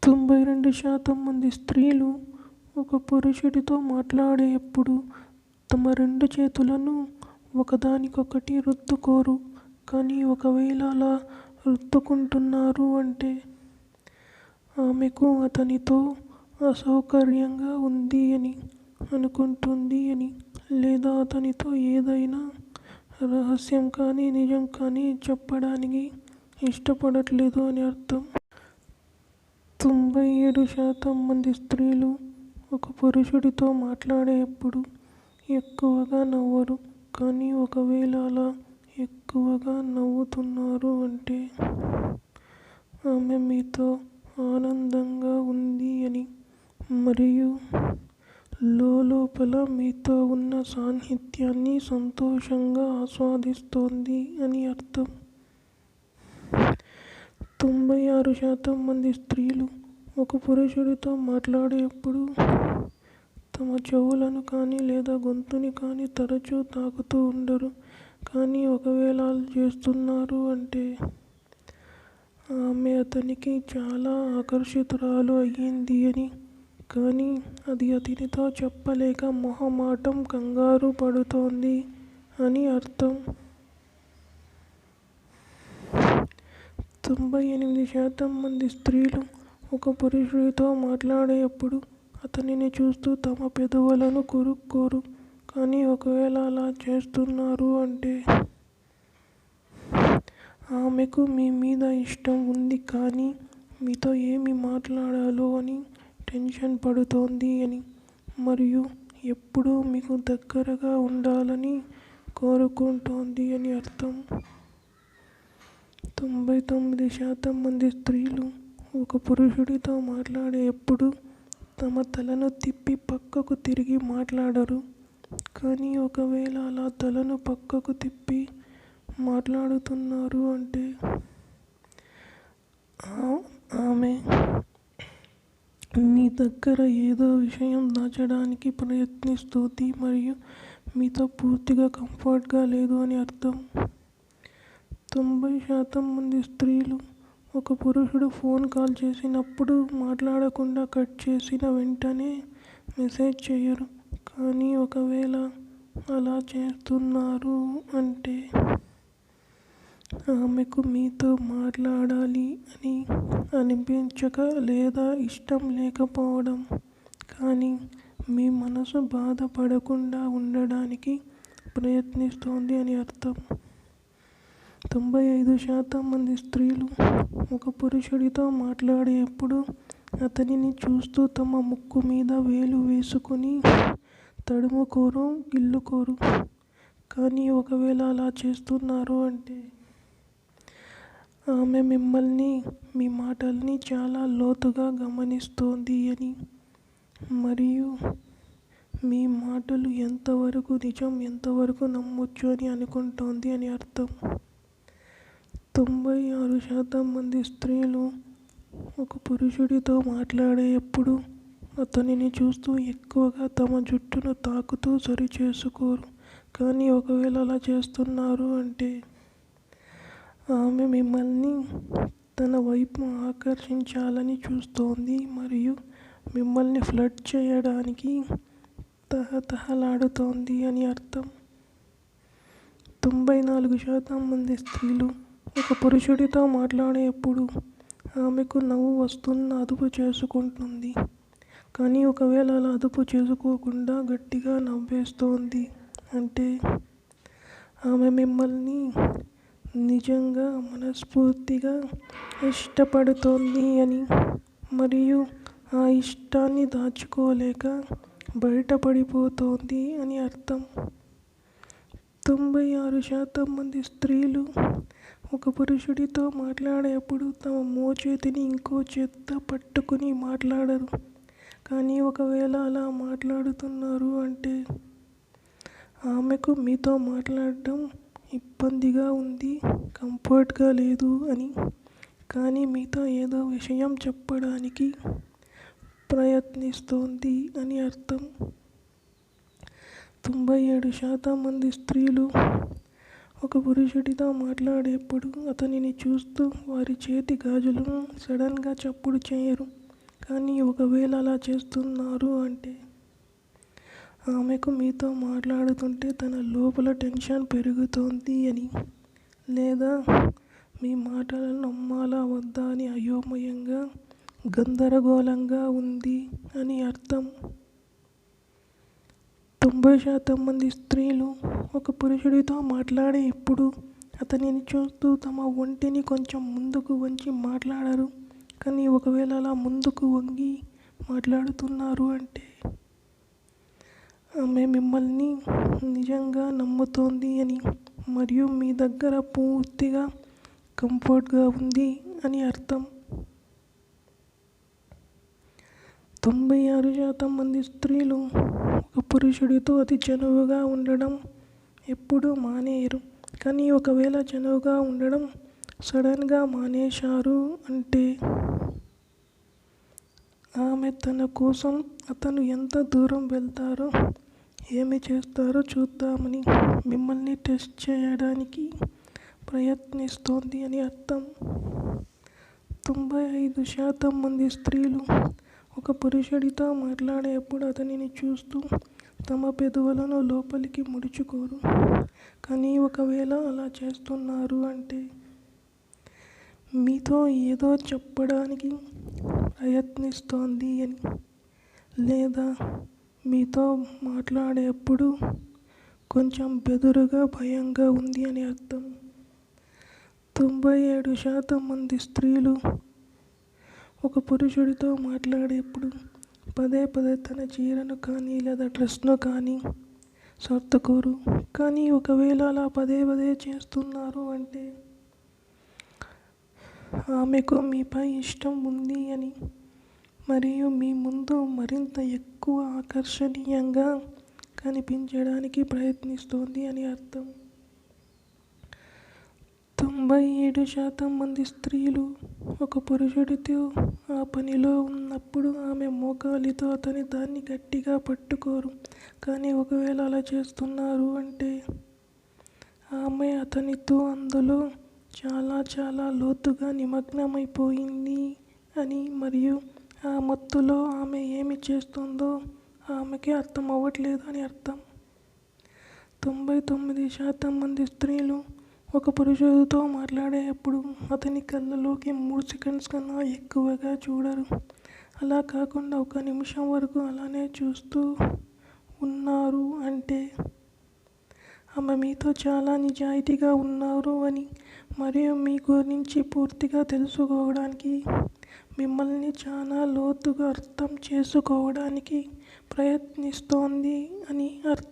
92% మంది స్త్రీలు ఒక పురుషుడితో మాట్లాడేటప్పుడు తమ రెండు చేతులను ఒకదానికొకటి రుద్దుకోరు. కానీ ఒకవేళ అలా రుద్దుకుంటున్నారు అంటే ఆమెకు అతనితో అసౌకర్యంగా ఉంది అని అనుకుంటుంది అని, లేదా అతనితో ఏదైనా రహస్యం కానీ నిజం కానీ చెప్పడానికి ఇష్టపడట్లేదు అని అర్థం. 97% మంది స్త్రీలు ఒక పురుషుడితో మాట్లాడేటప్పుడు ఎక్కువగా నవ్వరు. కానీ ఒకవేళ అలా ఎక్కువగా నవ్వుతున్నారు అంటే ఆమె మీతో ఆనందంగా ఉంది అని, మరియు లోపల మీతో ఉన్న సాన్నిధ్యాన్ని సంతోషంగా ఆస్వాదిస్తోంది అని అర్థం. 96% మంది స్త్రీలు ఒక పురుషుడితో మాట్లాడేటప్పుడు తమ చెవులను కానీ లేదా గొంతుని కానీ తరచూ తాకుతూ ఉండరు. కానీ ఒకవేళ అలా చేస్తున్నారు అంటే ఆమె అతనికి చాలా ఆకర్షితురాలు అయ్యింది అని, కానీ అది అతనితో చెప్పలేక మొహమాటం కంగారు పడుతోంది అని అర్థం. 98% మంది స్త్రీలు ఒక పురుషుడితో మాట్లాడేటప్పుడు అతనిని చూస్తూ తమ పెదవులను కొరుక్కోరు. కానీ ఒకవేళ అలా చేస్తున్నారు అంటే ఆమెకు మీ మీద ఇష్టం ఉంది కానీ మీతో ఏమి మాట్లాడాలో అని టెన్షన్ పడుతోంది అని, మరియు ఎప్పుడూ మీకు దగ్గరగా ఉండాలని కోరుకుంటోంది అని అర్థం. 99% మంది స్త్రీలు ఒక పురుషుడితో మాట్లాడేటప్పుడు తమ తలను తిప్పి పక్కకు తిరిగి మాట్లాడరు. కానీ ఒకవేళ అలా తలను పక్కకు తిప్పి మాట్లాడుతున్నారు అంటే ఆమె మీ దగ్గర ఏదో విషయం దాచడానికి ప్రయత్నిస్తోంది మరియు మీతో పూర్తిగా కంఫర్ట్గా లేదు అని అర్థం. 90% మంది స్త్రీలు ఒక పురుషుడు ఫోన్ కాల్ చేసినప్పుడు మాట్లాడకుండా కట్ చేసిన వెంటనే మెసేజ్ చేయరు. కానీ ఒకవేళ అలా చేస్తున్నారు అంటే ఆమెకు మీతో మాట్లాడాలి అని అనిపించక లేదా ఇష్టం లేకపోవడం, కానీ మీ మనసు బాధపడకుండా ఉండడానికి ప్రయత్నిస్తోంది అని అర్థం. 95% మంది స్త్రీలు ఒక పురుషుడితో మాట్లాడేటప్పుడు అతనిని చూస్తూ తమ ముక్కు మీద వేలు వేసుకుని తడుముకోరు, గిల్లుకోరు. కానీ ఒకవేళ అలా చేస్తున్నారు అంటే ఆమె మిమ్మల్ని, మీ మాటల్ని చాలా లోతుగా గమనిస్తోంది అని, మరియు మీ మాటలు ఎంతవరకు నిజం, ఎంతవరకు నమ్మొచ్చు అని అనుకుంటోంది అని అర్థం. 96% మంది స్త్రీలు ఒక పురుషుడితో మాట్లాడేటప్పుడు అతనిని చూస్తూ ఎక్కువగా తమ జుట్టును తాకుతూ సరిచేసుకోరు. కానీ ఒకవేళ అలా చేస్తున్నారు అంటే ఆమె మిమ్మల్ని తన వైపు ఆకర్షించాలని చూస్తోంది మరియు మిమ్మల్ని ఫ్లర్ట్ చేయడానికి తహతహలాడుతోంది అని అర్థం. 94% మంది స్త్రీలు ఒక పురుషుడితో మాట్లాడేటప్పుడు ఆమెకు నవ్వు వస్తున్నా అదుపు చేసుకుంటుంది. కానీ ఒకవేళ అలా అదుపు చేసుకోకుండా గట్టిగా నవ్వేస్తోంది అంటే ఆమె మిమ్మల్ని నిజంగా మనస్ఫూర్తిగా ఇష్టపడుతోంది అని, మరియు ఆ ఇష్టాన్ని దాచుకోలేక బయటపడిపోతోంది అని అర్థం. 96% మంది స్త్రీలు ఒక పురుషుడితో మాట్లాడేటప్పుడు తమ మోచేతిని ఇంకో చేత్తో పట్టుకుని మాట్లాడరు. కానీ ఒకవేళ అలా మాట్లాడుతున్నారు అంటే ఆమెకు మీతో మాట్లాడడం ఇబ్బందిగా ఉంది, కంఫర్ట్గా లేదు అని, కానీ మీతో ఏదో విషయం చెప్పడానికి ప్రయత్నిస్తోంది అని అర్థం. 97% మంది స్త్రీలు ఒక పురుషుడితో మాట్లాడేటప్పుడు అతనిని చూస్తూ వారి చేతి గాజులను సడన్గా చప్పుడు చేయరు. కానీ ఒకవేళ అలా చేస్తున్నారు అంటే ఆమెకు మీతో మాట్లాడుతుంటే తన లోపల టెన్షన్ పెరుగుతోంది అని, లేదా మీ మాటలను నమ్మాలా వద్దా అని అయోమయంగా గందరగోళంగా ఉంది అని అర్థం. 90% మంది స్త్రీలు ఒక పురుషుడితో మాట్లాడే ఇప్పుడు అతనిని చూస్తూ తమ ఒంటిని కొంచెం ముందుకు వంచి మాట్లాడరు. కానీ ఒకవేళ అలా ముందుకు వంగి మాట్లాడుతున్నారు అంటే ఆమె మిమ్మల్ని నిజంగా నమ్ముతోంది అని, మరియు మీ దగ్గర పూర్తిగా కంఫర్ట్గా ఉంది అని అర్థం. 96% మంది స్త్రీలు ఒక పురుషుడితో అతి చనువుగా ఉండడం ఎప్పుడూ మానేయరు. కానీ ఒకవేళ చనువుగా ఉండడం సడన్గా మానేశారు అంటే ఆమె తన కోసం అతను ఎంత దూరం వెళ్తారో, ఏమి చేస్తారో చూద్దామని మిమ్మల్ని టెస్ట్ చేయడానికి ప్రయత్నిస్తోంది అని అర్థం. 95% మంది స్త్రీలు ఒక పురుషుడితో మాట్లాడేప్పుడు అతనిని చూస్తూ తమ పెదవులను లోపలికి ముడుచుకోరు. కానీ ఒకవేళ అలా చేస్తున్నారు అంటే మీతో ఏదో చెప్పడానికి ప్రయత్నిస్తోంది అని, లేదా మీతో మాట్లాడేప్పుడు కొంచెం బెదురుగా భయంగా ఉంది అని అర్థం. 97% మంది స్త్రీలు ఒక పురుషుడితో మాట్లాడేప్పుడు పదే పదే తన చీరను కానీ లేదా డ్రెస్ను కానీ సర్దుకోరు. కానీ ఒకవేళ అలా పదే పదే చేస్తున్నారు అంటే ఆమెకు మీపై ఇష్టం ఉంది అని, మరియు మీ ముందు మరింత ఎక్కువ ఆకర్షణీయంగా కనిపించడానికి ప్రయత్నిస్తోంది అని అర్థం. 97% మంది స్త్రీలు ఒక పురుషుడితో ఆ పనిలో ఉన్నప్పుడు ఆమె మోకాలితో అతని దాన్ని గట్టిగా పట్టుకోరు. కానీ ఒకవేళ అలా చేస్తున్నారు అంటే ఆమె అతనితో అందులో చాలా చాలా లోతుగా నిమగ్నమైపోయింది అని, మరియు ఆ మత్తులో ఆమె ఏమి చేస్తుందో ఆమెకి అర్థం అవ్వట్లేదు అని అర్థం. 99% మంది స్త్రీలు ఒక పురుషుడితో మాట్లాడేటప్పుడు అతని కళ్ళలోకి 3 సెకండ్స్ కన్నా ఎక్కువగా చూడరు. అలా కాకుండా 1 నిమిషం వరకు అలానే చూస్తూ ఉన్నారు అంటే ఆమె మీతో చాలా నిజాయితీగా ఉన్నారు అని, మరియు మీ గురించి పూర్తిగా తెలుసుకోవడానికి, మిమ్మల్ని చాలా లోతుగా అర్థం చేసుకోవడానికి ప్రయత్నిస్తోంది అని అర్థం.